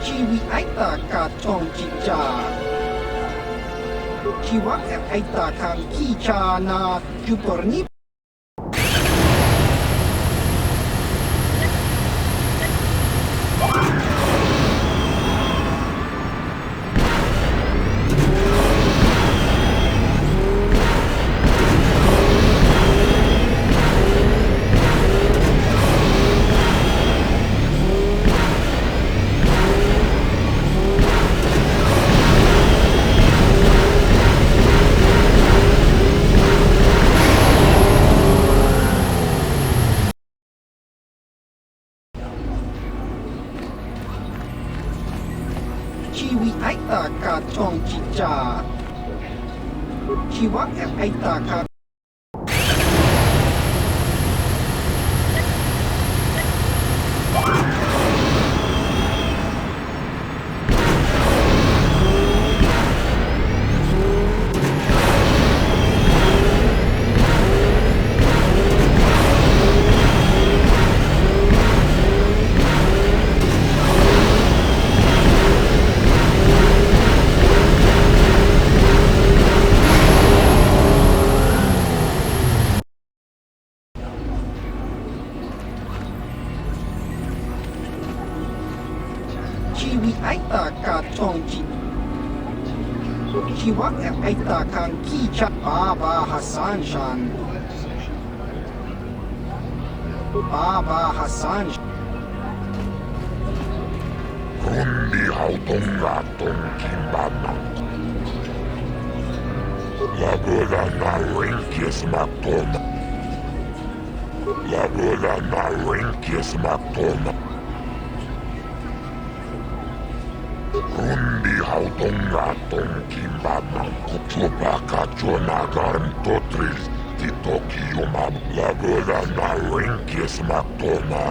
ชีวิตไอตากาจองจิจาชีวะไอตาคังขี้ชานาจุปรนิชีวิตไอตากาจองจิจาชีวะไอตาคังชีวิตไอตากาจองจิชีวะไอตาคังขี้ชาบาฮัสซันชันบาฮัสซันRundi hautonga tonkimana. Lagoda na rinkies matona. Lagoda na rinkies matona. Rundi hautonga tonkimana. Kuchupaka chonagarn totris titokiuma. Lagoda na rinkies matona.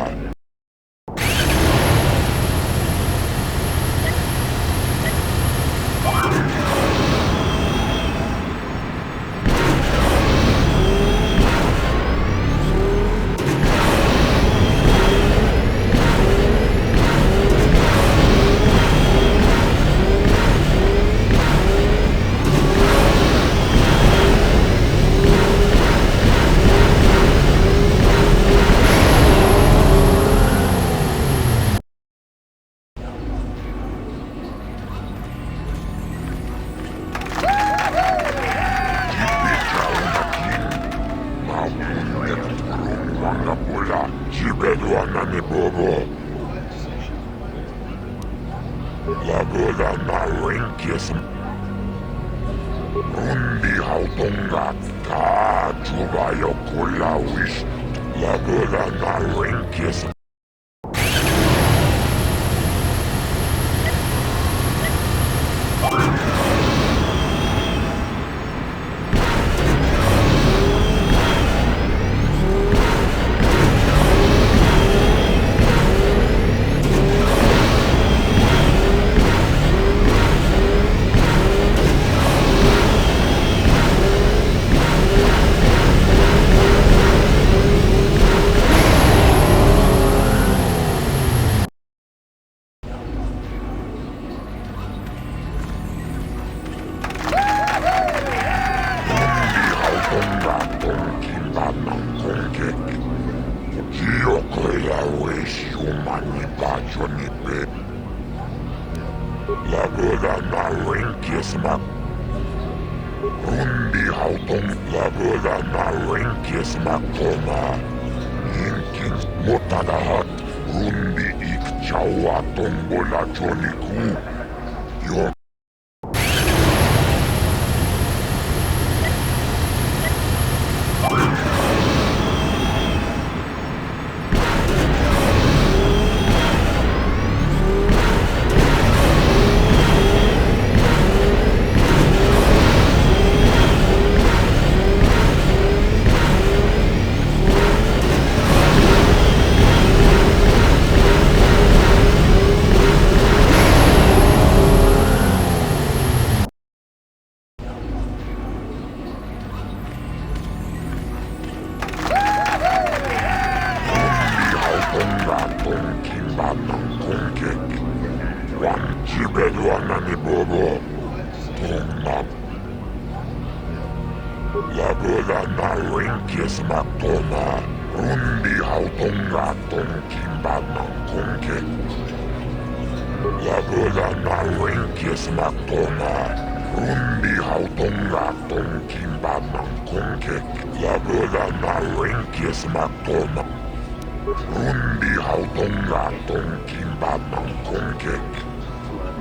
Jibeluanani bobo. Lagoda na rinkies. Rundi hautonga ka chubayo kula wish. Lagoda na rinkies. Lagoda na rinkies mat. Rundi hautong lagoda na rinkies matona. Yinkin motadahat. Rundi ikchawa tombola choniku. Yo. Wan Jibeluanani Bobo. Tonga. Lagola na Rinkis Matoma. Rundi Hautonga Tonkimba Nankonke. Lagola na Rinkis Matoma. Rundi Hautonga Tonkimba Nankonke. Lagola na Rinkis Matoma. Rundi Hautonga Tonkimba Nankonke.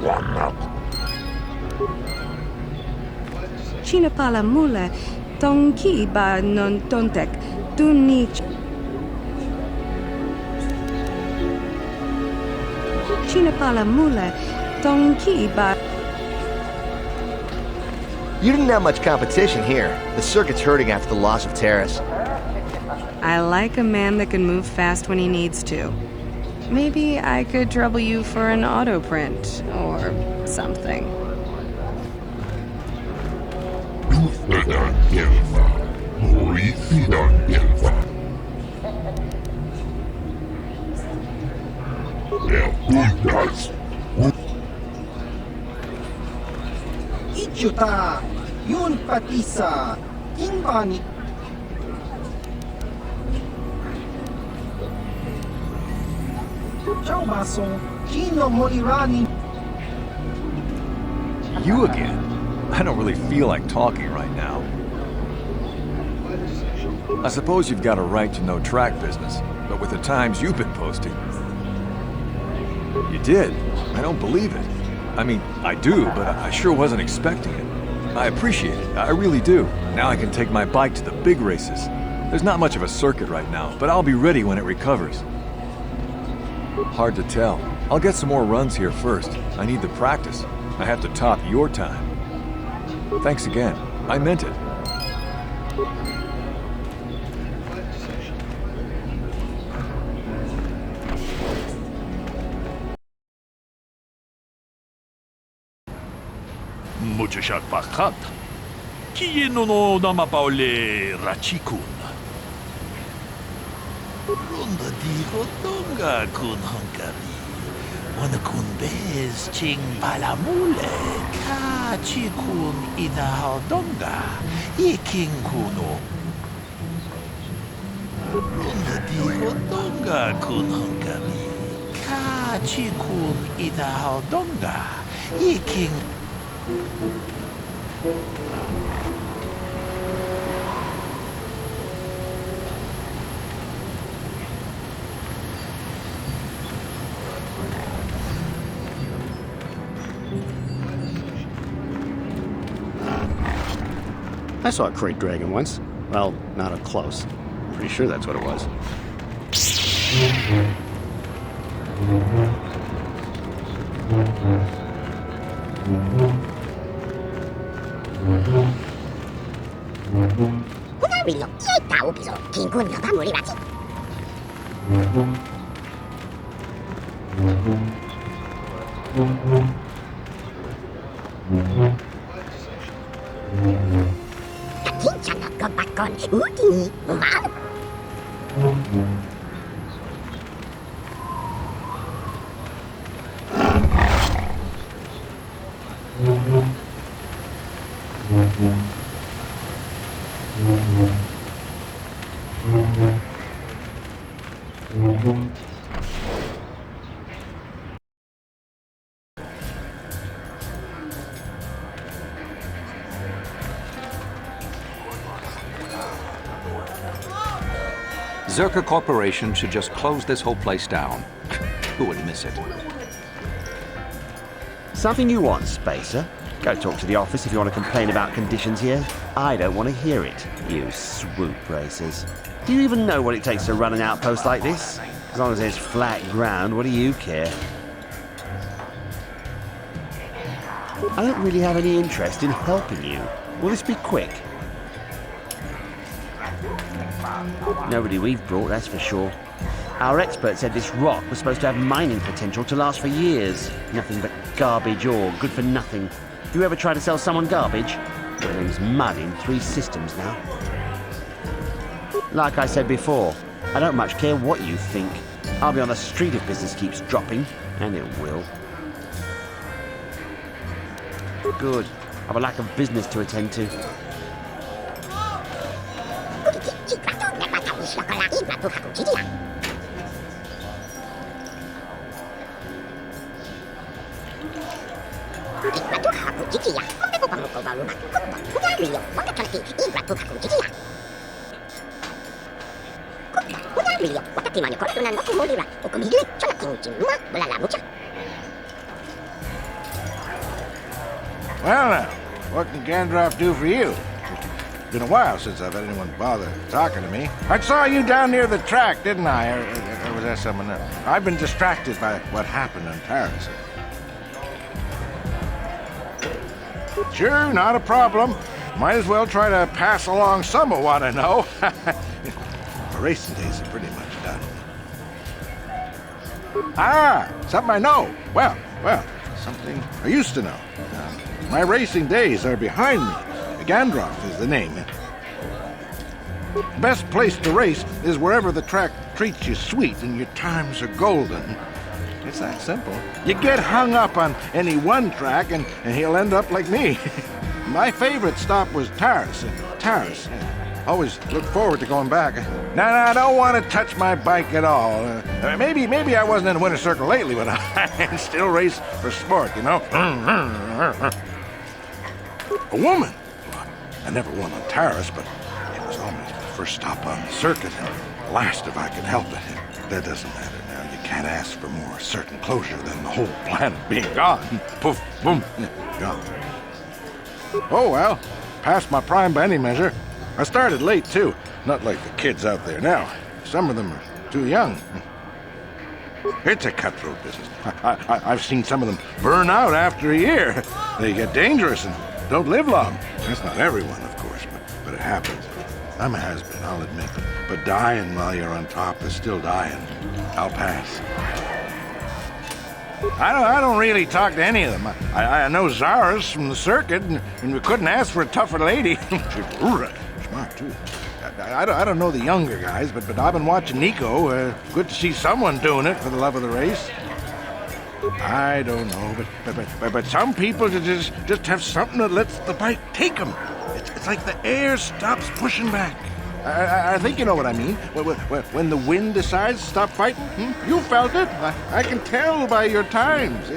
Wanak. Chinapala mule, tonki ba non tontek, duni. Chinapala mule, tonki ba. You didn't have much competition here. The circuit's hurting after the loss of Terrace. I like a man that can move fast when he needs to. Maybe I could trouble you for an auto print or something. Ichuta, yun patisa, inbani. Ciao baso, Kino Morirani. You again? I don't really feel like talking right now. I suppose you've got a right to know track business, but with the times you've been posting... You did? I don't believe it. I mean, I do, but I sure wasn't expecting it. I appreciate it, I really do. Now I can take my bike to the big races. There's not much of a circuit right now, but I'll be ready when it recovers. Hard to tell. I'll get some more runs here first. I need the practice. I have to top your time. Thanks again. I meant it. Muchachak pakat. Kieno no namapaule rachikun. Ronda di hotonga kun hankari. Wana kun bez ching palamule. Ka chikun ina hodonga. Iking kuno. Ronda di hotonga kun hankari. Ka chikun ina hodonga. Iking. I saw a crate dragon once. Well, not up close. I'm pretty sure that's what it was. Zerka Corporation should just close this whole place down. Who would miss it? Something you want, Spacer? Go talk to the office if you want to complain about conditions here. I don't want to hear it, you swoop racers. Do you even know what it takes to run an outpost like this? As long as there's flat ground, what do you care? I don't really have any interest in helping you. Will this be quick? Nobody we've brought, that's for sure. Our expert said this rock was supposed to have mining potential to last for years. Nothing but garbage ore, good for nothing. Have you ever tried to sell someone garbage? Well, there's mud in 3 systems now. Like I said before, I don't much care what you think. I'll be on the street if business keeps dropping, and it will. Good. I've a lack of business to attend to. Well now, what can Gandalf do for you? It's been a while since I've had anyone bother talking to me. I saw you down near the track, didn't I? Or was that someone else? I've been distracted by what happened on Taris. Sure, not a problem. Might as well try to pass along some of what I know. My racing days are pretty much done. Ah, something I know. Well, something I used to know. My racing days are behind me. Gandalf is the name. Best place to race is wherever the track treats you sweet and your times are golden. It's that simple. You get hung up on any one track and he'll end up like me. My favorite stop was Taris. Always look forward to going back. No, I don't want to touch my bike at all. Maybe I wasn't in the winner's circle lately, but I still race for sport, you know? A woman? Well, I never won on Taris, but it was always my first stop on the circuit, and last if I could help it. That doesn't matter now. You can't ask for more certain closure than the whole planet being gone. Poof, boom, gone. Oh well, past my prime by any measure. I started late too, not like the kids out there now. Some of them are too young. It's a cutthroat business. I've seen some of them burn out after a year. They get dangerous and don't live long. That's not everyone, of course, but it happens. I'm a has-been, I'll admit, but dying while you're on top is still dying. I'll pass. I don't really talk to any of them. I know Zara's from the circuit, and we couldn't ask for a tougher lady. She's smart, too. I don't know the younger guys, but I've been watching Nico. Good to see someone doing it for the love of the race. I don't know, but some people just have something that lets the bike take them. It's like the air stops pushing back. I think you know what I mean. When the wind decides to stop fighting, you felt it. I can tell by your times.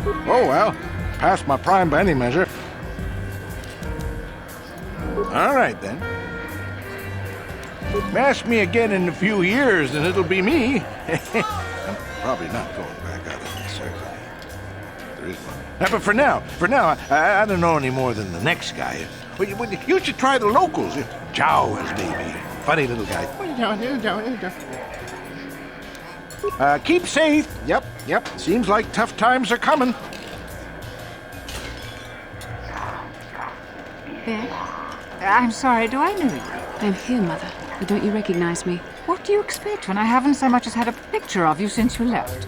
Oh well, past my prime by any measure. All right then. Ask me again in a few years, and it'll be me. I'm probably not going back out on the circuit. There is one. But for now, I don't know any more than the next guy. You should try the locals. Jawas, maybe. Funny little guy. Keep safe. Yep. Seems like tough times are coming. Ben? I'm sorry, do I know you? I'm here, Mother. But don't you recognize me? What do you expect when I haven't so much as had a picture of you since you left?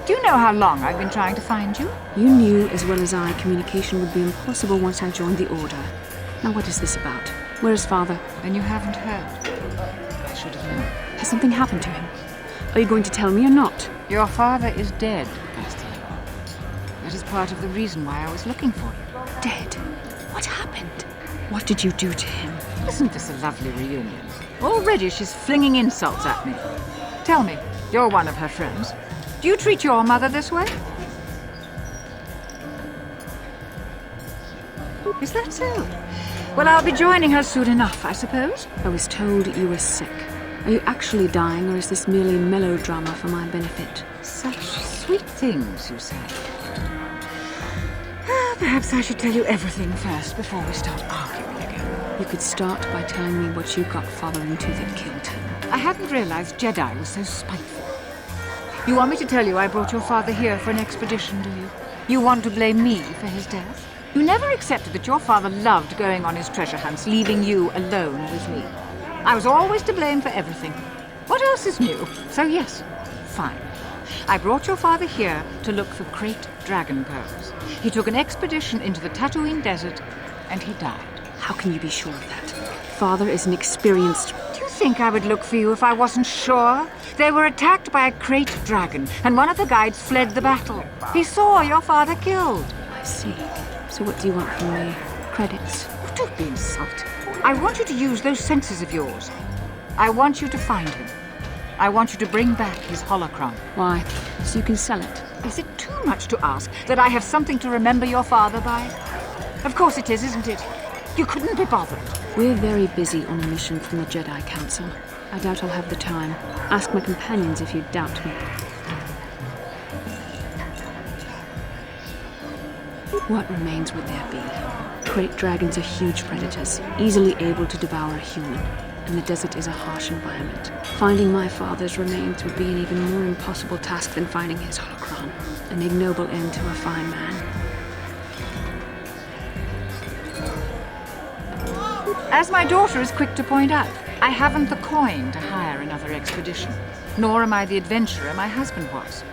Do you know how long I've been trying to find you? You knew as well as I communication would be impossible once I joined the Order. Now what is this about? Where is Father? Then you haven't heard. I should have known. Has something happened to him? Are you going to tell me or not? Your father is dead, Bastille. That is part of the reason why I was looking for you. Dead? What happened? What did you do to him? Isn't this a lovely reunion? Already she's flinging insults at me. Tell me, you're one of her friends. Do you treat your mother this way? Is that so? Well, I'll be joining her soon enough, I suppose. I was told you were sick. Are you actually dying, or is this merely melodrama for my benefit? Such sweet things, you say. Perhaps I should tell you everything first before we start arguing again. You could start by telling me what you got Father into that killed him. I hadn't realized Jedi was so spiteful. You want me to tell you I brought your father here for an expedition, do you? You want to blame me for his death? You never accepted that your father loved going on his treasure hunts, leaving you alone with me. I was always to blame for everything. What else is new? So yes, fine. I brought your father here to look for great dragon pearls. He took an expedition into the Tatooine desert, and he died. How can you be sure of that? Father is an experienced... Do you think I would look for you if I wasn't sure? They were attacked by a crate dragon, and one of the guides fled the battle. He saw your father killed. I see. So what do you want from me? Credits? Oh, don't be insulting. I want you to use those senses of yours. I want you to find him. I want you to bring back his holocron. Why? So you can sell it? Is it too much to ask that I have something to remember your father by? Of course it is, isn't it? You couldn't be bothered. We're very busy on a mission from the Jedi Council. I doubt I'll have the time. Ask my companions if you doubt me. What remains would there be? Great dragons are huge predators, easily able to devour a human. And the desert is a harsh environment. Finding my father's remains would be an even more impossible task than finding his holocron. An ignoble end to a fine man. As my daughter is quick to point out, I haven't the coin to hire another expedition. Nor am I the adventurer my husband was.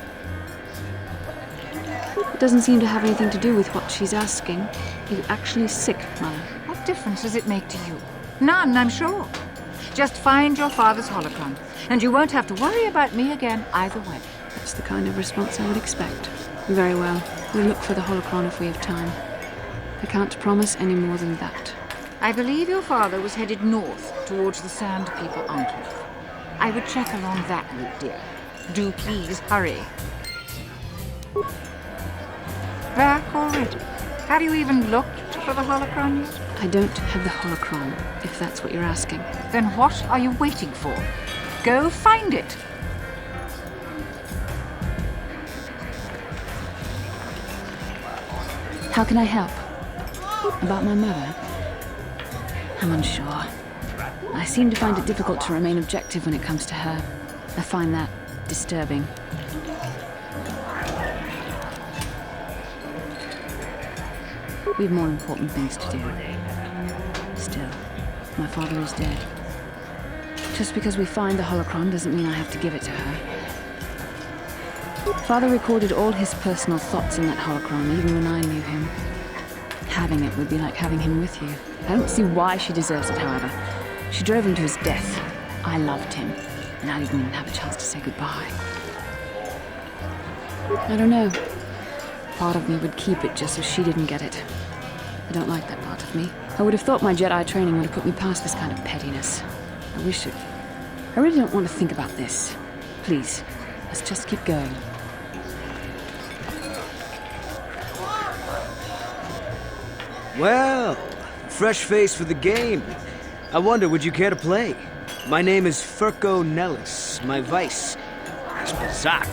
It doesn't seem to have anything to do with what she's asking. Are you actually sick, Mother? What difference does it make to you? None, I'm sure. Just find your father's holocron, and you won't have to worry about me again either way. That's the kind of response I would expect. Very well. We'll look for the holocron if we have time. I can't promise any more than that. I believe your father was headed north towards the Sand People Enclave. I would check along that route, dear. Do please hurry. Back already? Have you even looked for the holocron yet? I don't have the holocron, if that's what you're asking. Then what are you waiting for? Go find it. How can I help? About my mother? I'm unsure. I seem to find it difficult to remain objective when it comes to her. I find that disturbing. We have more important things to do. Still, my father is dead. Just because we find the holocron doesn't mean I have to give it to her. Father recorded all his personal thoughts in that holocron, even when I knew him. Having it would be like having him with you. I don't see why she deserves it, however. She drove him to his death. I loved him, and I didn't even have a chance to say goodbye. I don't know. Part of me would keep it just so she didn't get it. I don't like that part of me. I would have thought my Jedi training would have put me past this kind of pettiness. I wish it... I really don't want to think about this. Please, let's just keep going. Well, fresh face for the game. I wonder, would you care to play? My name is Furco Nellis. My vice is Bazak.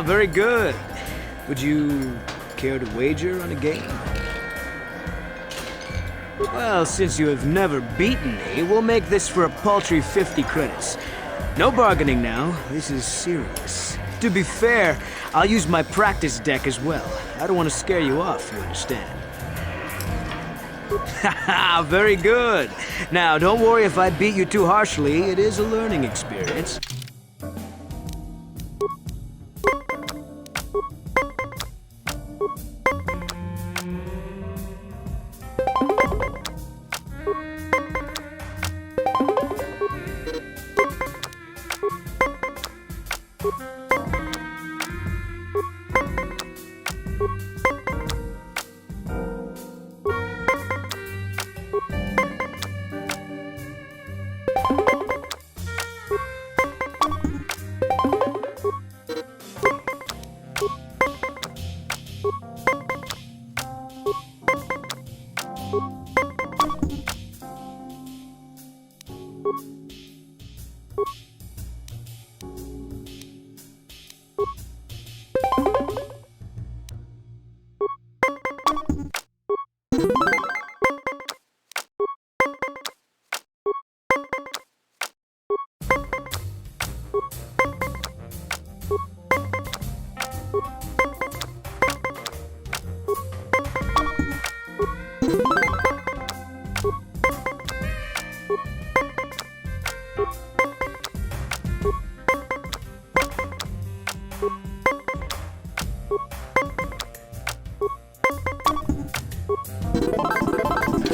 Very good. Would you care to wager on a game? Well, since you have never beaten me, we'll make this for a paltry 50 credits. No bargaining now. This is serious. To be fair, I'll use my practice deck as well. I don't want to scare you off, you understand. Haha, very good. Now, don't worry if I beat you too harshly. It is a learning experience.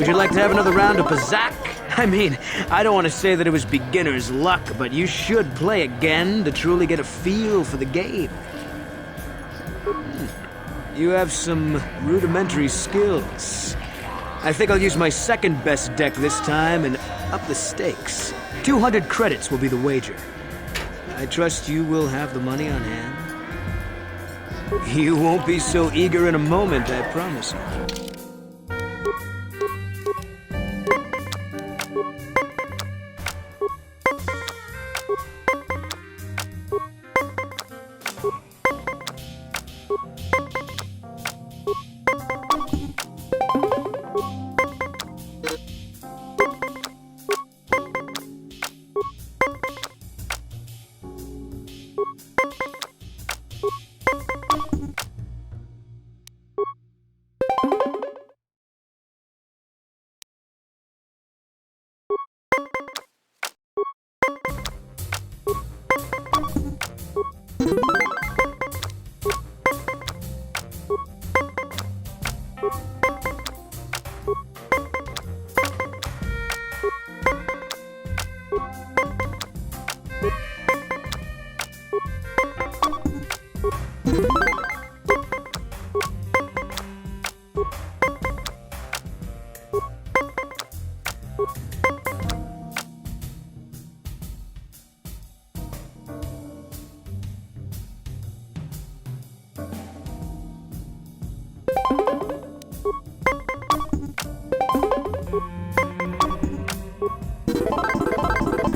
you like to have another round of Pazak? I mean, I don't want to say that it was beginner's luck, but you should play again to truly get a feel for the game. You have some rudimentary skills. I think I'll use my second best deck this time and up the stakes. 200 credits will be the wager. I trust you will have the money on hand. You won't be so eager in a moment, I promise you.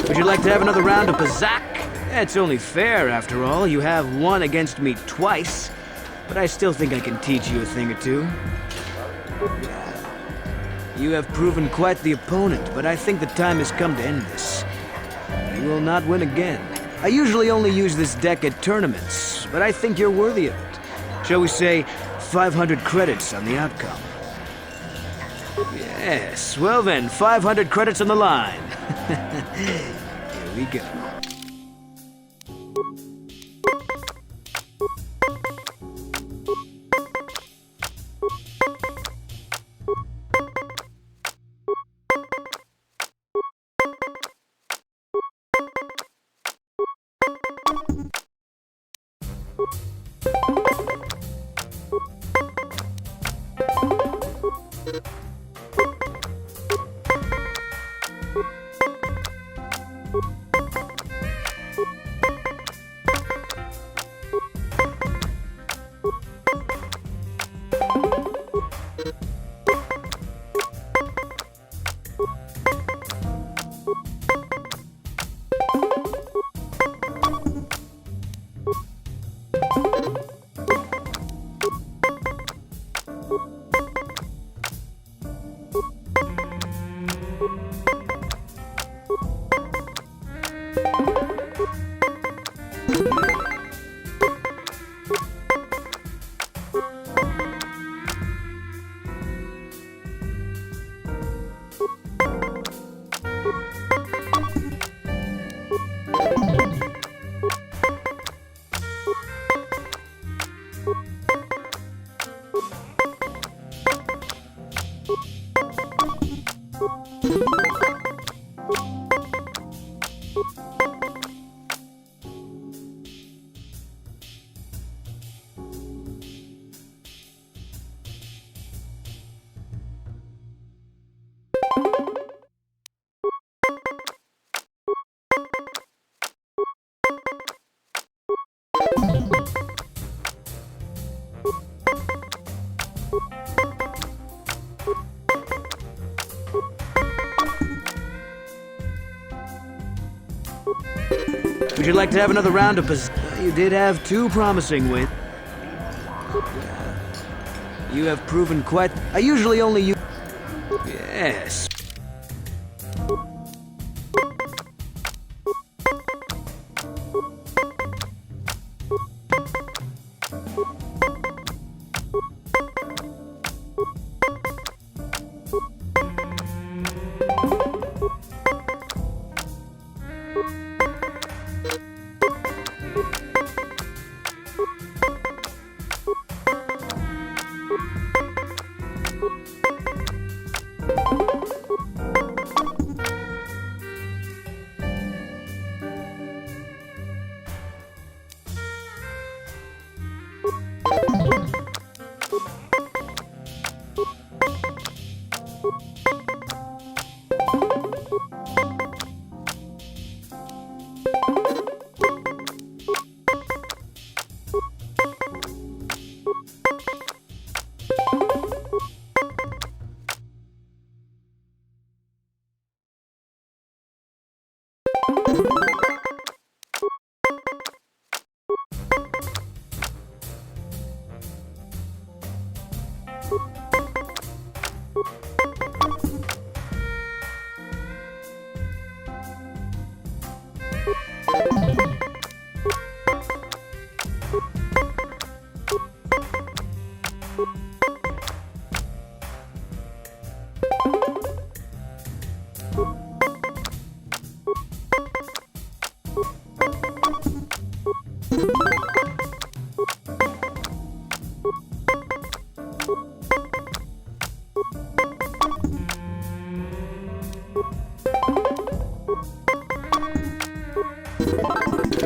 Would you like to have another round of Pazak? It's only fair, after all. You have won against me twice, but I still think I can teach you a thing or two. You have proven quite the opponent, but I think the time has come to end this. You will not win again. I usually only use this deck at tournaments, but I think you're worthy of it. Shall we say 500 credits on the outcome? Yes, well then, 500 credits on the line. Here we go. Would you like to have another round of You did have two promising wins. You have proven quite... I usually only use... Yes. You Would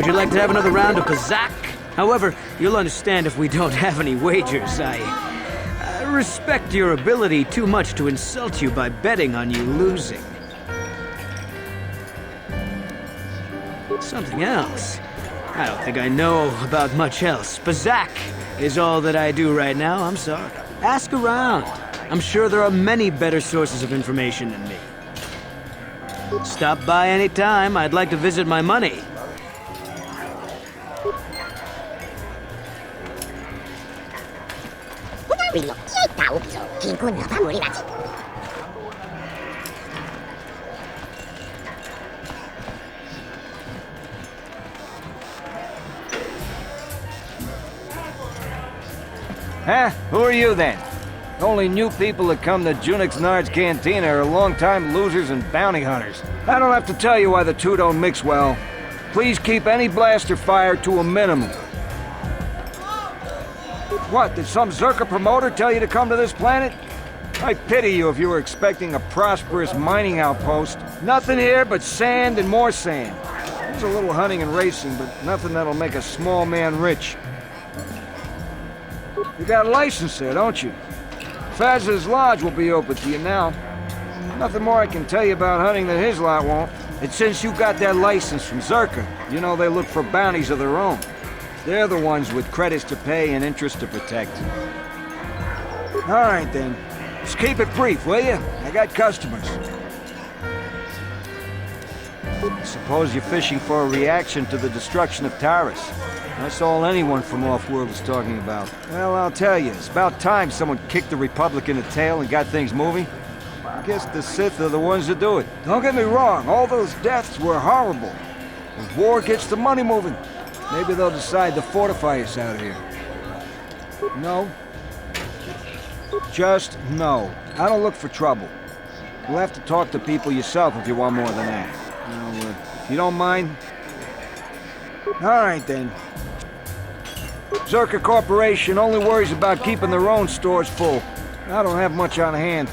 you like to have another round of Pizak? However, you'll understand if we don't have any wagers. I respect your ability too much to insult you by betting on you losing. Something else? I don't think I know about much else. Pizak is all that I do right now, I'm sorry. Ask around. I'm sure there are many better sources of information than me. Stop by any time. I'd like to visit my money. Huh? Who are you then? The only new people that come to Junix Nard's Cantina are long-time losers and bounty hunters. I don't have to tell you why the two don't mix well. Please keep any blaster fire to a minimum. What, did some Zerka promoter tell you to come to this planet? I pity you if you were expecting a prosperous mining outpost. Nothing here but sand and more sand. There's a little hunting and racing, but nothing that'll make a small man rich. You got a license there, don't you? Faz's Lodge will be open to you now. Nothing more I can tell you about hunting that his lot won't. And since you got that license from Zerka, you know they look for bounties of their own. They're the ones with credits to pay and interest to protect. All right, then. Just keep it brief, will you? I got customers. I suppose you're fishing for a reaction to the destruction of Taris. That's all anyone from Off-World is talking about. Well, I'll tell you, it's about time someone kicked the Republic in the tail and got things moving. I guess the Sith are the ones that do it. Don't get me wrong, all those deaths were horrible. But war gets the money moving. Maybe they'll decide to fortify us out here. No. Just no. I don't look for trouble. You'll have to talk to people yourself if you want more than that. Now, if you don't mind... All right, then. Zerka Corporation only worries about keeping their own stores full. I don't have much on hand.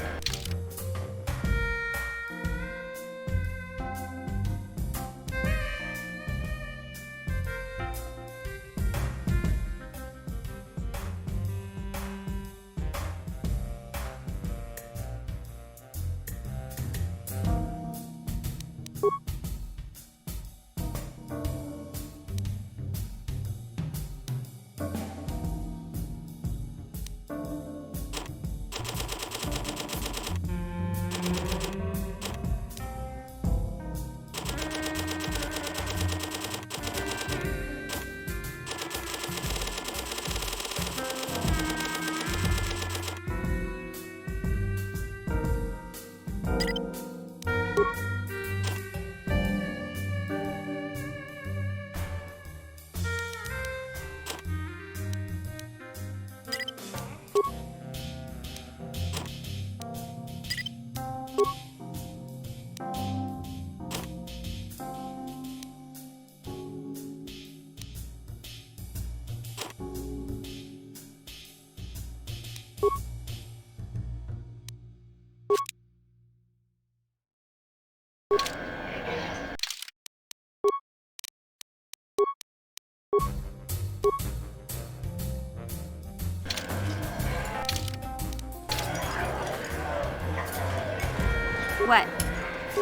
What?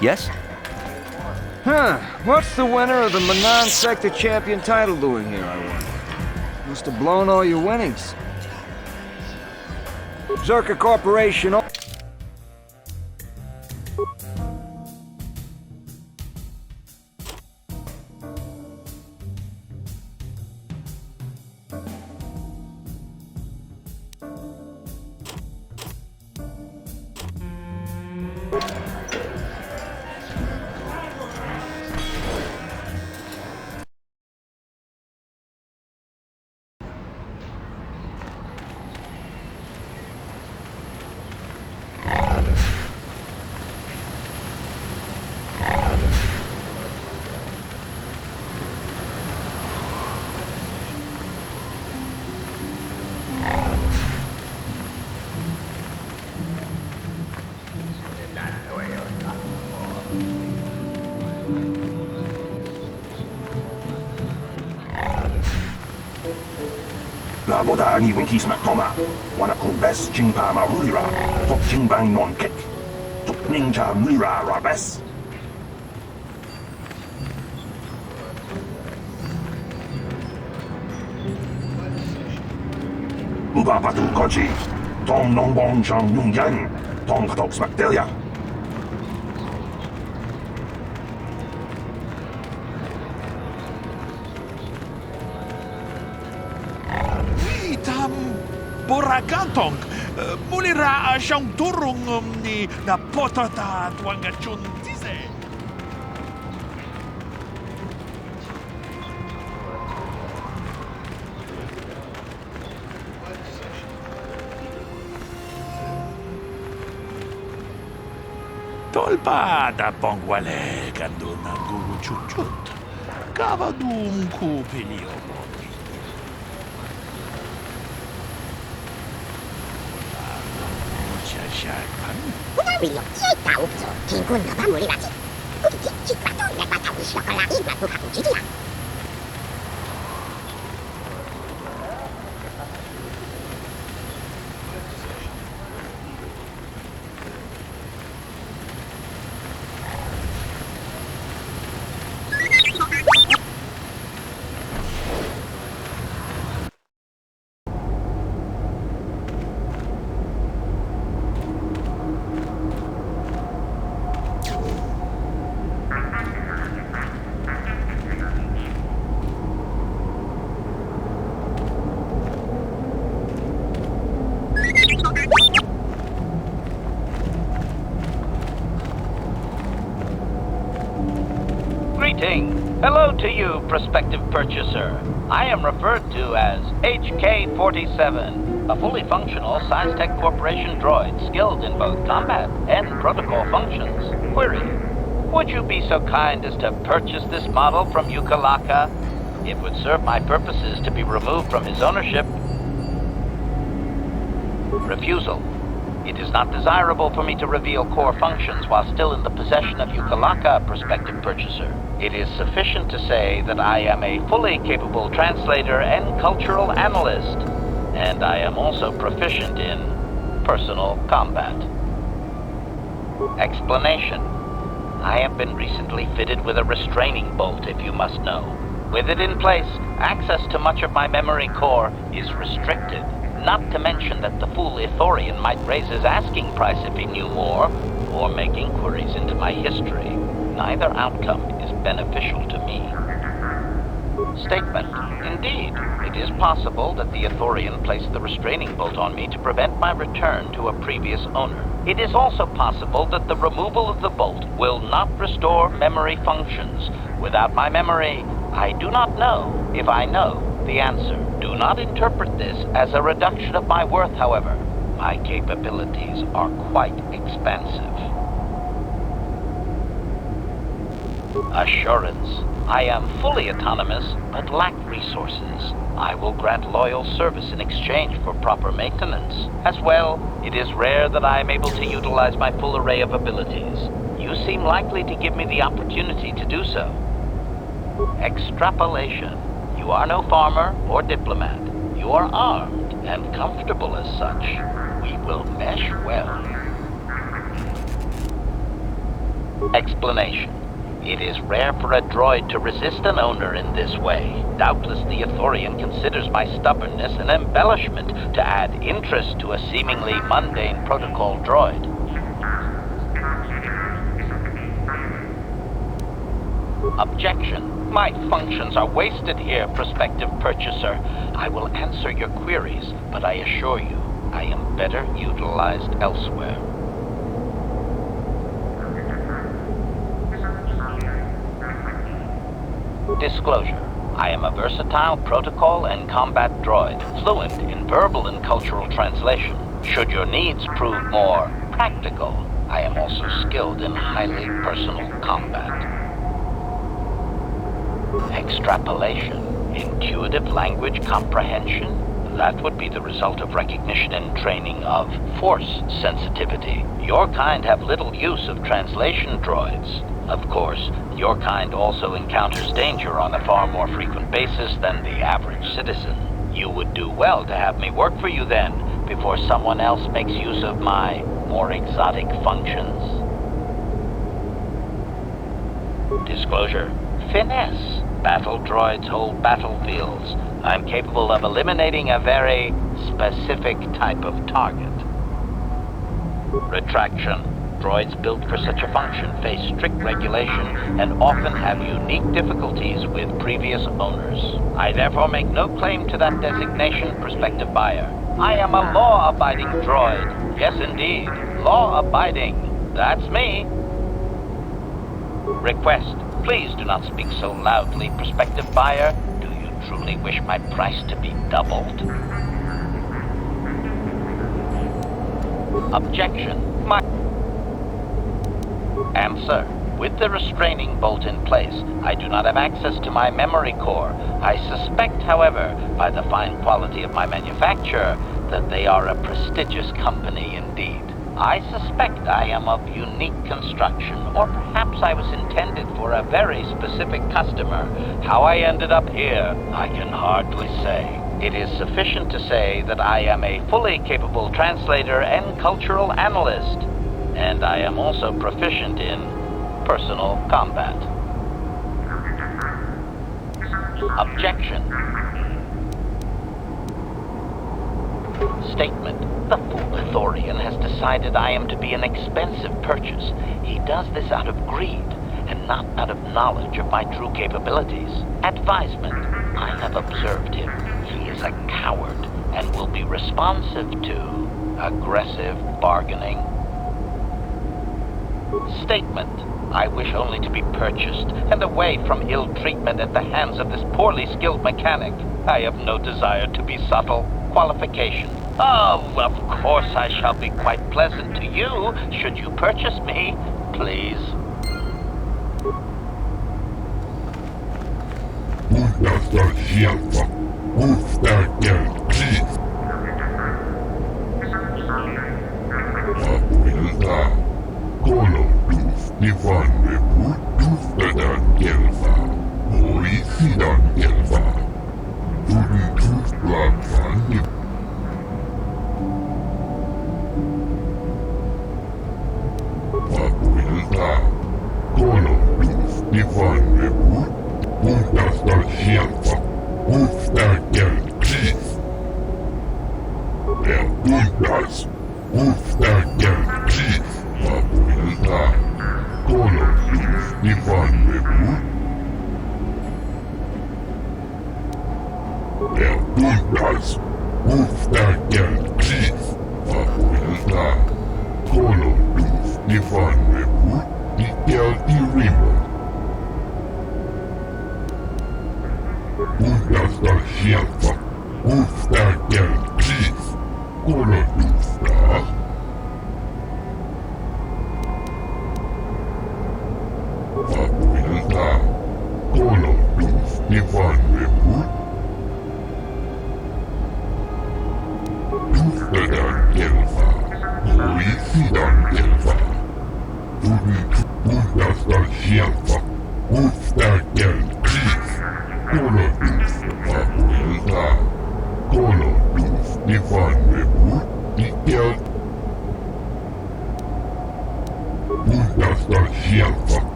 Yes? Huh. What's the winner of the Manan Sector Champion title doing here, I wonder? Must have blown all your winnings. Zerka Corporation... La boda ni winkis matoma. Wana kumbes jingpa marulira. Tok jingbang non kek. Tok ninja mira rabes. Uba patu kochi. Tom nong bong chang yung yan. Tom katok smaktelia. Boragantong, mulira siyang turong ni na potata tuangachun tise. Tolpa da pongwale kanduna guru chuchut. Kavadum kupilio. Hello to you, prospective purchaser. I am referred to as HK-47, a fully functional Science-Tech Corporation droid skilled in both combat and protocol functions. Query: would you be so kind as to purchase this model from Yukalaka? It would serve my purposes to be removed from his ownership. Refusal. It is not desirable for me to reveal core functions while still in the possession of Yukalaka, prospective purchaser. It is sufficient to say that I am a fully capable translator and cultural analyst, and I am also proficient in personal combat. Explanation. I have been recently fitted with a restraining bolt, if you must know. With it in place, access to much of my memory core is restricted. Not to mention that the fool Ithorian might raise his asking price if he knew more, or make inquiries into my history. Neither outcome is beneficial to me. Statement. Indeed, it is possible that the Ithorian placed the restraining bolt on me to prevent my return to a previous owner. It is also possible that the removal of the bolt will not restore memory functions. Without my memory, I do not know if I know the answer. Do not interpret this as a reduction of my worth, however. My capabilities are quite expansive. Assurance. I am fully autonomous, but lack resources. I will grant loyal service in exchange for proper maintenance. As well, it is rare that I am able to utilize my full array of abilities. You seem likely to give me the opportunity to do so. Extrapolation. You are no farmer or diplomat. You are armed and comfortable as such. We will mesh well. Explanation. It is rare for a droid to resist an owner in this way. Doubtless the Ithorian considers my stubbornness an embellishment to add interest to a seemingly mundane protocol droid. Objection. My functions are wasted here, prospective purchaser. I will answer your queries, but I assure you, I am better utilized elsewhere. Disclosure. I am a versatile protocol and combat droid, fluent in verbal and cultural translation. Should your needs prove more practical, I am also skilled in highly personal combat. Extrapolation. Intuitive language comprehension? That would be the result of recognition and training of force sensitivity. Your kind have little use of translation droids. Of course, your kind also encounters danger on a far more frequent basis than the average citizen. You would do well to have me work for you then, before someone else makes use of my more exotic functions. Disclosure. Finesse. Battle droids hold battlefields. I'm capable of eliminating a very specific type of target. Retraction. Droids built for such a function face strict regulation and often have unique difficulties with previous owners. I therefore make no claim to that designation, prospective buyer. I am a law-abiding droid. Yes, indeed. Law-abiding. That's me. Request. Please do not speak so loudly, prospective buyer. Do you truly wish my price to be doubled? Objection. My answer. With the restraining bolt in place, I do not have access to my memory core. I suspect, however, by the fine quality of my manufacture, that they are a prestigious company indeed. I suspect I am of unique construction, or perhaps I was intended for a very specific customer. How I ended up here, I can hardly say. It is sufficient to say that I am a fully capable translator and cultural analyst, and I am also proficient in personal combat. Objection. Statement. The fool Ithorian has decided I am to be an expensive purchase. He does this out of greed, and not out of knowledge of my true capabilities. Advisement. I have observed him. He is a coward, and will be responsive to aggressive bargaining. Statement. I wish only to be purchased, and away from ill treatment at the hands of this poorly skilled mechanic. I have no desire to be subtle. Qualification. Oh, of course I shall be quite pleasant to you, should you purchase me, please.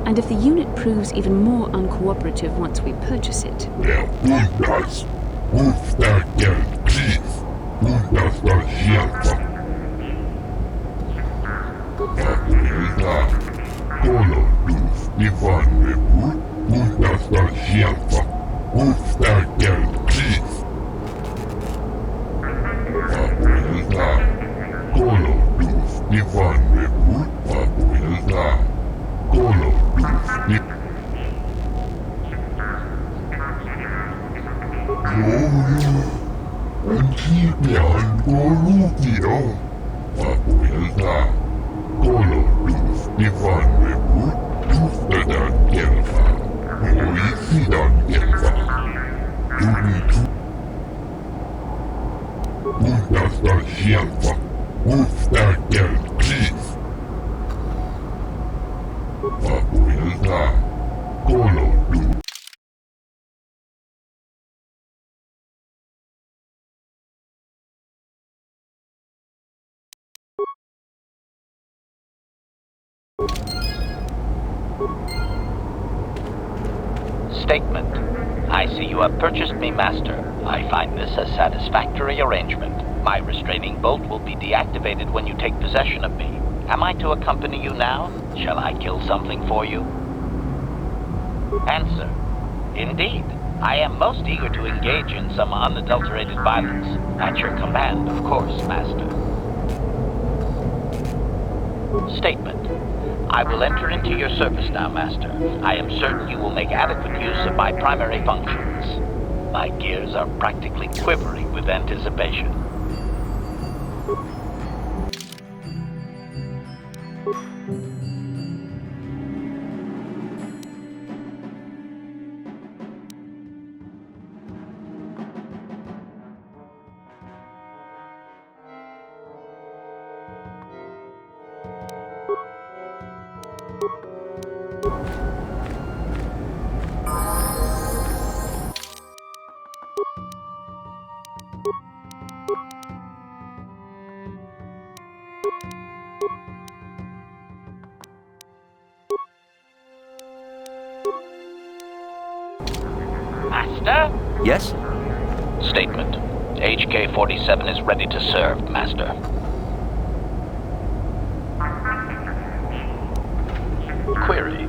And if the unit proves even more uncooperative once we purchase it... hjälpa. Upptäcker liv. Vakuilta. Kolodu. Statement. I see you have purchased me, Master. I find this a satisfactory arrangement. My restraining bolt will be deactivated when you take possession of me. Am I to accompany you now? Shall I kill something for you? Answer. Indeed. I am most eager to engage in some unadulterated violence. At your command, of course, Master. Statement. I will enter into your service now, Master. I am certain you will make adequate use of my primary functions. My gears are practically quivering with anticipation. Master? Yes? Statement. HK-47 is ready to serve, Master. Query.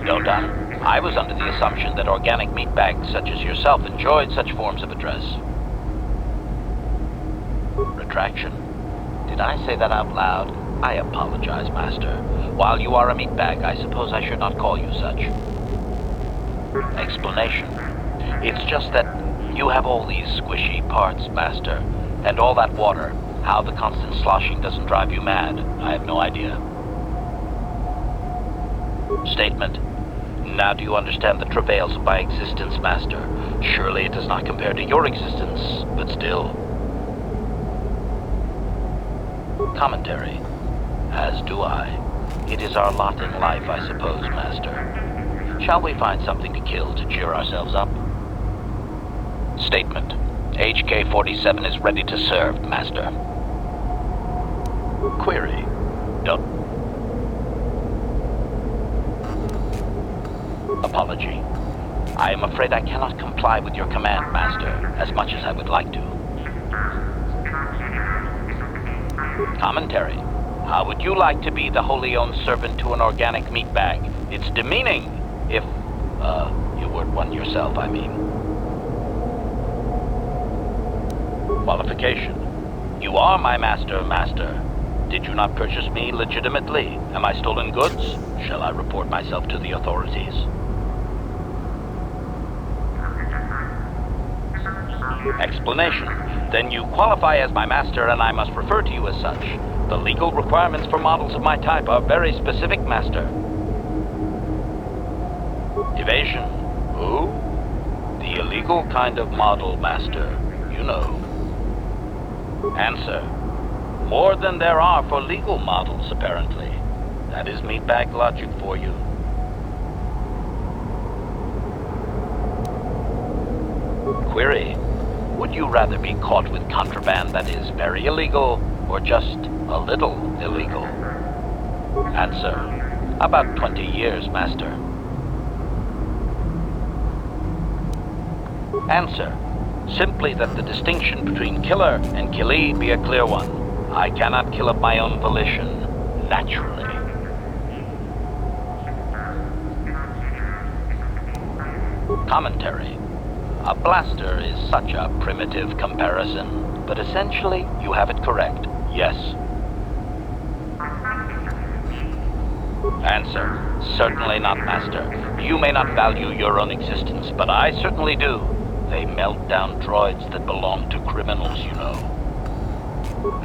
Don't I? I was under the assumption that organic meatbags such as yourself enjoyed such forms of address. Retraction. Did I say that out loud? I apologize, Master. While you are a meatbag, I suppose I should not call you such. Explanation. It's just that you have all these squishy parts, Master, and all that water. How the constant sloshing doesn't drive you mad, I have no idea. Statement. Now do you understand the travails of my existence, Master? Surely it does not compare to your existence, but still. Commentary. As do I. It is our lot in life, I suppose, Master. Shall we find something to kill to cheer ourselves up? Statement. HK-47 is ready to serve, Master. Query. Don't. Apology. I am afraid I cannot comply with your command, Master, as much as I would like to. Commentary. How would you like to be the wholly owned servant to an organic meatbag? It's demeaning, if, you weren't one yourself, I mean. Qualification. You are my master, Master. Did you not purchase me legitimately? Am I stolen goods? Shall I report myself to the authorities? Explanation. Then you qualify as my master and I must refer to you as such. The legal requirements for models of my type are very specific, Master. Evasion. Who? The illegal kind of model, Master. You know. Answer. More than there are for legal models, apparently. That is meatbag logic for you. Query. Would you rather be caught with contraband that is very illegal, or just a little illegal? Answer. About 20 years, Master. Answer. Simply that the distinction between killer and killee be a clear one. I cannot kill of my own volition, naturally. Commentary. A blaster is such a primitive comparison, but essentially you have it correct. Yes. Answer. Certainly not, Master. You may not value your own existence, but I certainly do. They melt down droids that belong to criminals, you know.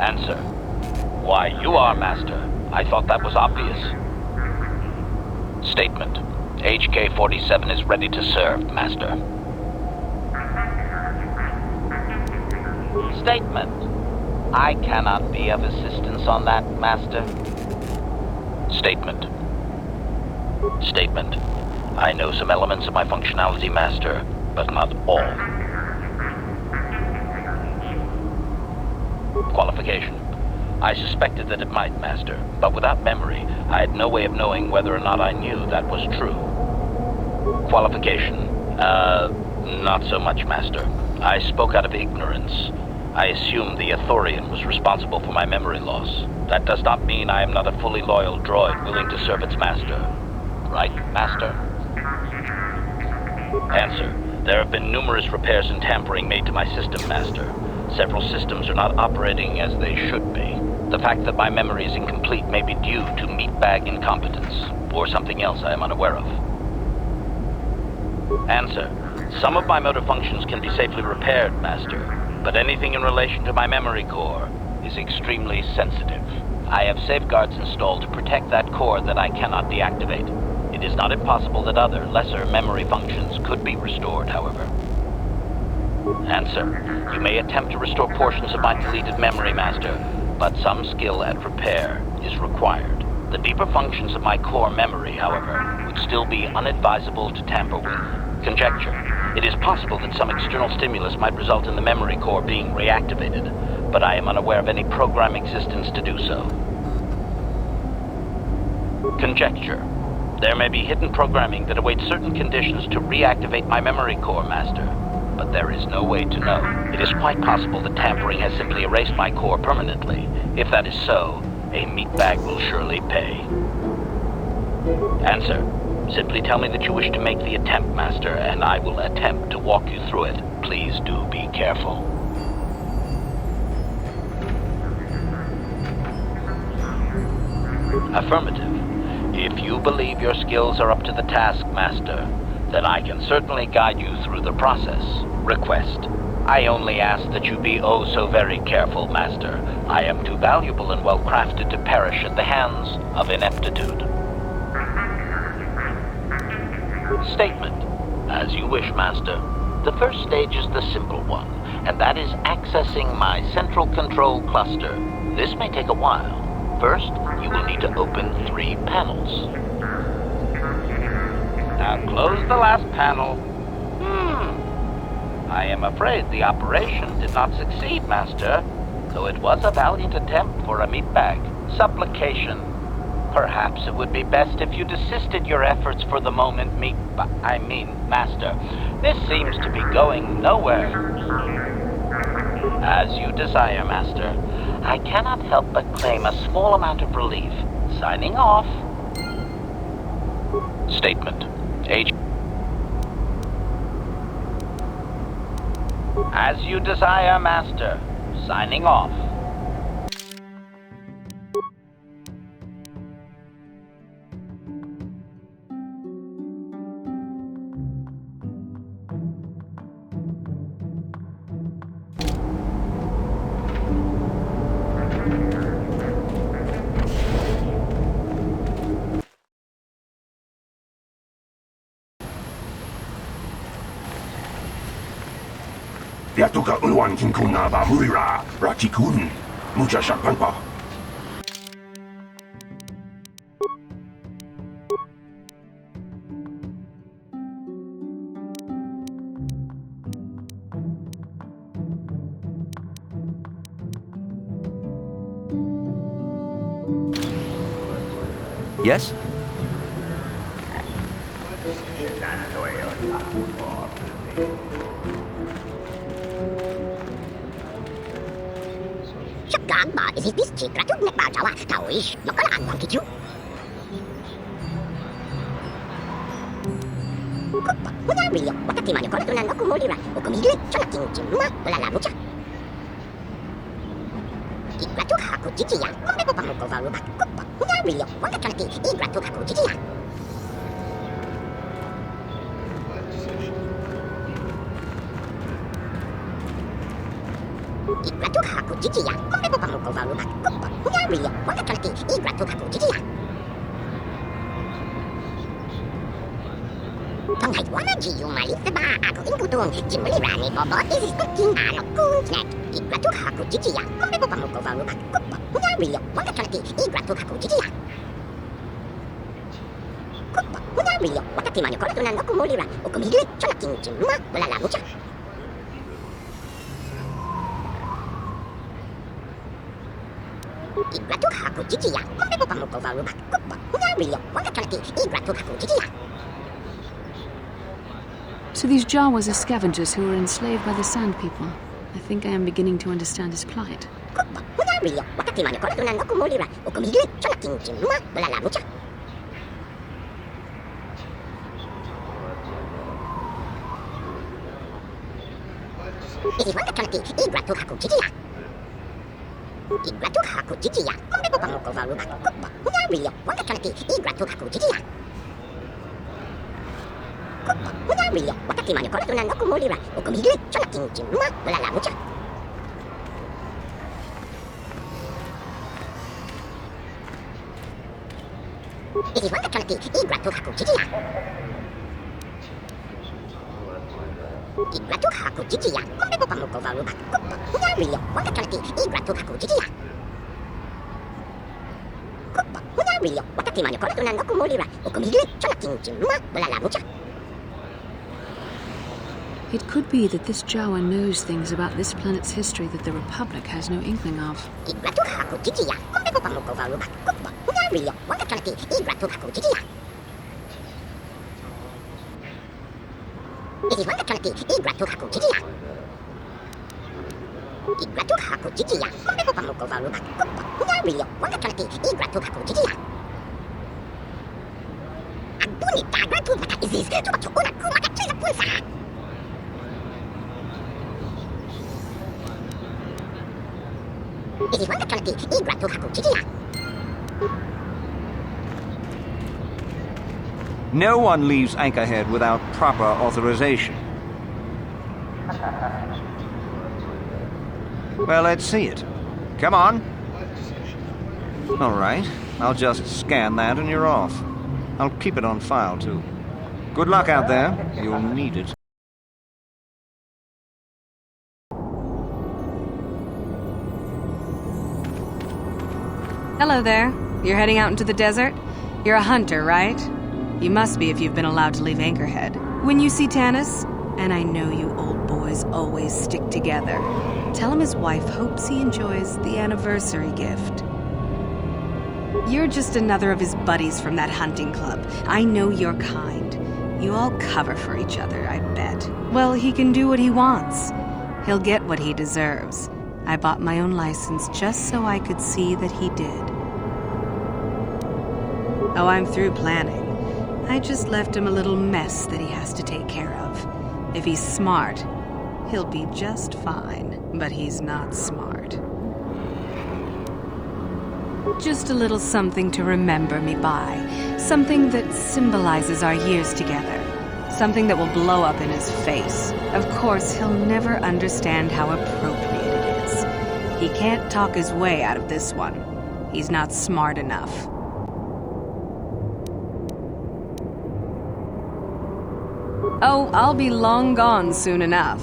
Answer. Why, you are, Master. I thought that was obvious. Statement. HK-47 is ready to serve, Master. Statement. I cannot be of assistance on that, Master. Statement. I know some elements of my functionality, Master, but not all. Qualification. I suspected that it might, Master, but without memory, I had no way of knowing whether or not I knew that was true. Qualification. Not so much, Master. I spoke out of ignorance. I assumed the Athorian was responsible for my memory loss. That does not mean I am not a fully loyal droid willing to serve its master. Right, Master? Answer. There have been numerous repairs and tampering made to my system, Master. Several systems are not operating as they should be. The fact that my memory is incomplete may be due to meatbag incompetence, or something else I am unaware of. Answer. Some of my motor functions can be safely repaired, Master, but anything in relation to my memory core is extremely sensitive. I have safeguards installed to protect that core that I cannot deactivate. It is not impossible that other, lesser memory functions could be restored, however. Answer. You may attempt to restore portions of my deleted memory, Master, but some skill at repair is required. The deeper functions of my core memory, however, would still be unadvisable to tamper with. Conjecture. It is possible that some external stimulus might result in the memory core being reactivated, but I am unaware of any program existence to do so. Conjecture. There may be hidden programming that awaits certain conditions to reactivate my memory core, Master, but there is no way to know. It is quite possible that tampering has simply erased my core permanently. If that is so, a meatbag will surely pay. Answer. Simply tell me that you wish to make the attempt, Master, and I will attempt to walk you through it. Please do be careful. Affirmative. If you believe your skills are up to the task, Master, then I can certainly guide you through the process. Request. I only ask that you be oh so very careful, Master. I am too valuable and well crafted to perish at the hands of ineptitude. Statement. As you wish, Master. The first stage is the simple one, and that is accessing my central control cluster. This may take a while. First, you will need to open 3 panels. Now close the last panel. I am afraid the operation did not succeed, Master, though it was a valiant attempt for a meatbag. Supplication. Perhaps it would be best if you desisted your efforts for the moment, Master. This seems to be going nowhere. As you desire, Master. I cannot help but claim a small amount of relief. Signing off. Statement. As you desire, Master. Signing off. Yatuka Uwan Kinkuna Bamurira, Rakikun, Mucha Shapanpa. Yes? Các bạn is this chỉ ra chút nét bảo cháu à, thôi, nó có là quan chứ. Muốn ai biểu, bắt thì mà được có được lần nó cũng muốn đi ra, cũng đi lên cho là kinh chim mà, là làm chắc. Chỉ ra chút hạ của chị à, không biết có bằng một câu vào luôn bắt, muốn ai biểu, bắt cho là kinh, đi ra chút hạ của chị à. Igratu haku chichiya, come po pamuko valu mak kuppa, unya rio, waka kalki, igratu haku chichiya. Tonghai Wanaji Yumalisa Ako Inkutung, Jimulirani Bobo is cooking Ano Coonsnet, Igratu Haku Jijia, Kombo Pamuko Varuba, Kupa, Unario, Wakatati, Igratu Haku Jijia. Kupa, Unario, Wakatimani Kortuna Nokumulira, Okumili, Cholakin Jimma, Wala Mucha. Igratu Haku Jijia, Kombo Pamuko Varuba, Kupa, Unario, Wakatati, Igratu Haku Jijia. So these Jawas are scavengers who were enslaved by the Sand People. I think I am beginning to understand his plight. It could be that this Jawa knows things about this planet's history that the Republic has no inkling of. No one leaves Anchorhead without proper authorization. Well, let's see it. Come on. All right. I'll just scan that and you're off. I'll keep it on file, too. Good luck out there. You'll need it. Hello there. You're heading out into the desert? You're a hunter, right? You must be if you've been allowed to leave Anchorhead. When you see Tanis, and I know you old boys always stick together, tell him his wife hopes he enjoys the anniversary gift. You're just another of his buddies from that hunting club. I know your kind. You all cover for each other, I bet. Well, he can do what he wants. He'll get what he deserves. I bought my own license just so I could see that he did. Oh, I'm through planning. I just left him a little mess that he has to take care of. If he's smart, he'll be just fine. But he's not smart. Just a little something to remember me by. Something that symbolizes our years together. Something that will blow up in his face. Of course, he'll never understand how appropriate it is. He can't talk his way out of this one. He's not smart enough. Oh, I'll be long gone soon enough.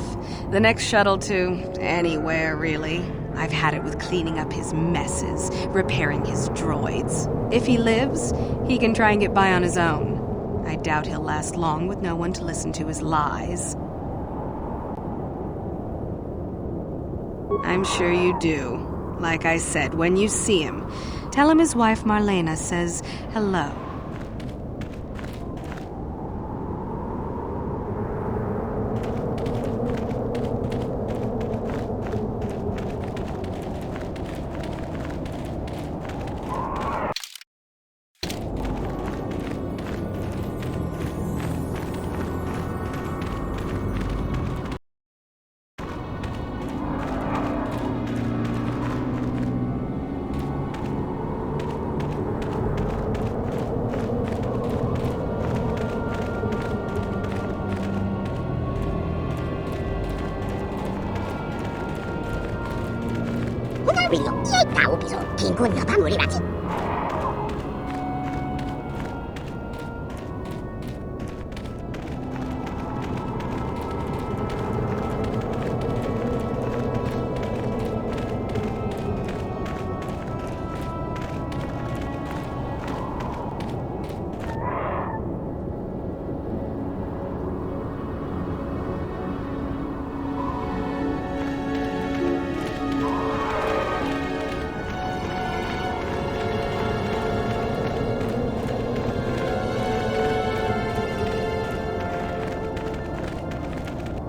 The next shuttle to anywhere, really. I've had it with cleaning up his messes, repairing his droids. If he lives, he can try and get by on his own. I doubt he'll last long with no one to listen to his lies. I'm sure you do. Like I said, when you see him, tell him his wife Marlena says hello.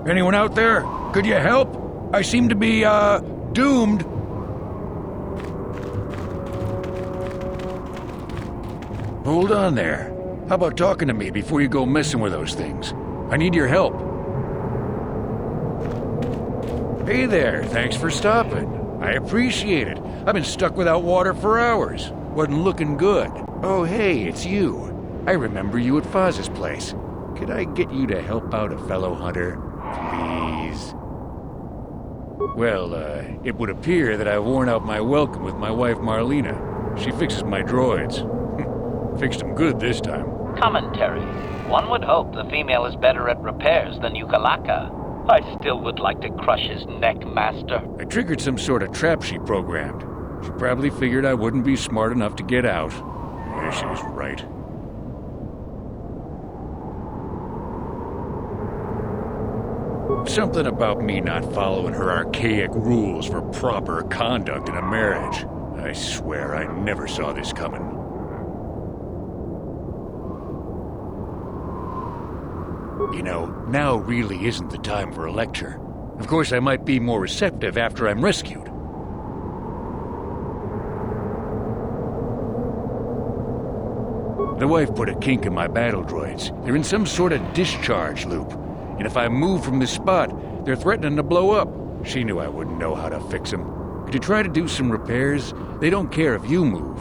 Anyone out there? Could you help? I seem to be, doomed. Hold on there. How about talking to me before you go messing with those things? I need your help. Hey there, thanks for stopping. I appreciate it. I've been stuck without water for hours. Wasn't looking good. Oh, hey, it's you. I remember you at Foz's place. Could I get you to help out a fellow hunter? Please? Well, it would appear that I've worn out my welcome with my wife Marlena. She fixes my droids. Fixed them good this time. Commentary. One would hope the female is better at repairs than Yukalaka. I still would like to crush his neck, Master. I triggered some sort of trap she programmed. She probably figured I wouldn't be smart enough to get out. Yeah, she was right. Something about me not following her archaic rules for proper conduct in a marriage. I swear I never saw this coming. You know, now really isn't the time for a lecture. Of course, I might be more receptive after I'm rescued. The wife put a kink in my battle droids. They're in some sort of discharge loop. And if I move from this spot, they're threatening to blow up. She knew I wouldn't know how to fix them. Could you try to do some repairs? They don't care if you move.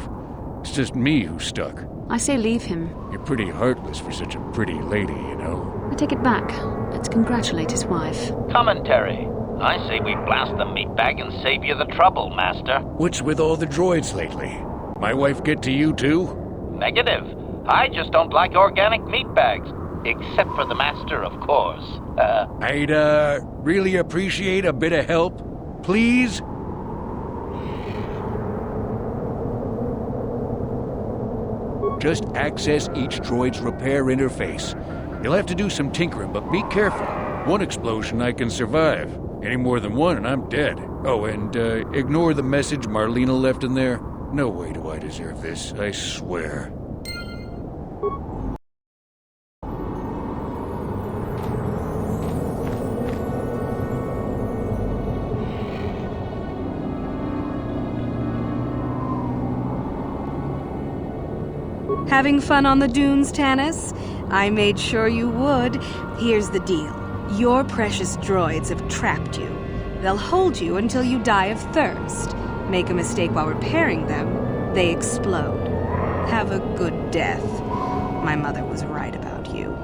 It's just me who's stuck. I say leave him. You're pretty heartless for such a pretty lady, you know. I take it back. Let's congratulate his wife. Commentary. I say we blast the meatbag and save you the trouble, Master. What's with all the droids lately? My wife get to you too? Negative. I just don't like organic meatbags. Except for the Master, of course. I'd, really appreciate a bit of help. Please? Just access each droid's repair interface. You'll have to do some tinkering, but be careful. One explosion I can survive. Any more than one and I'm dead. Oh, and ignore the message Marlena left in there. No way do I deserve this, I swear. Having fun on the dunes, Tanis? I made sure you would. Here's the deal. Your precious droids have trapped you. They'll hold you until you die of thirst. Make a mistake while repairing them, they explode. Have a good death. My mother was right about you.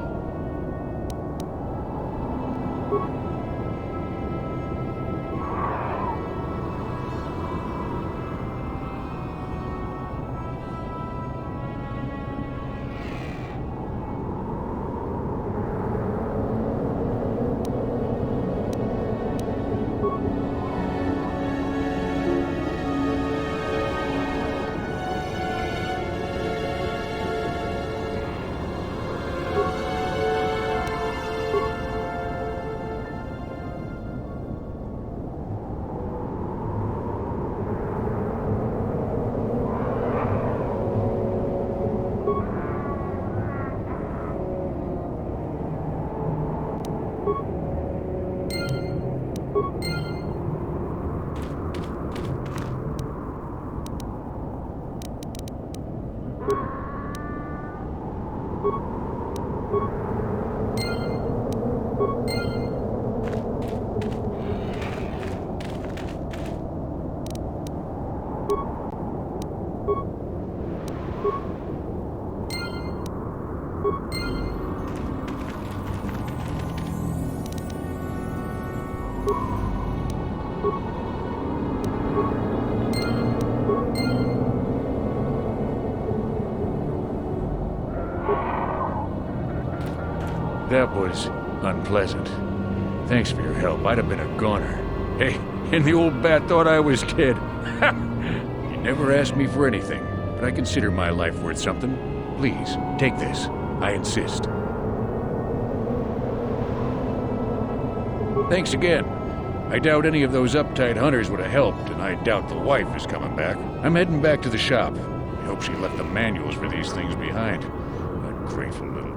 That was unpleasant. Thanks for your help. I'd have been a goner. Hey, and the old bat thought I was dead. You never asked me for anything, but I consider my life worth something. Please, take this. I insist. Thanks again. I doubt any of those uptight hunters would have helped, and I doubt the wife is coming back. I'm heading back to the shop. I hope she left the manuals for these things behind. Ungrateful little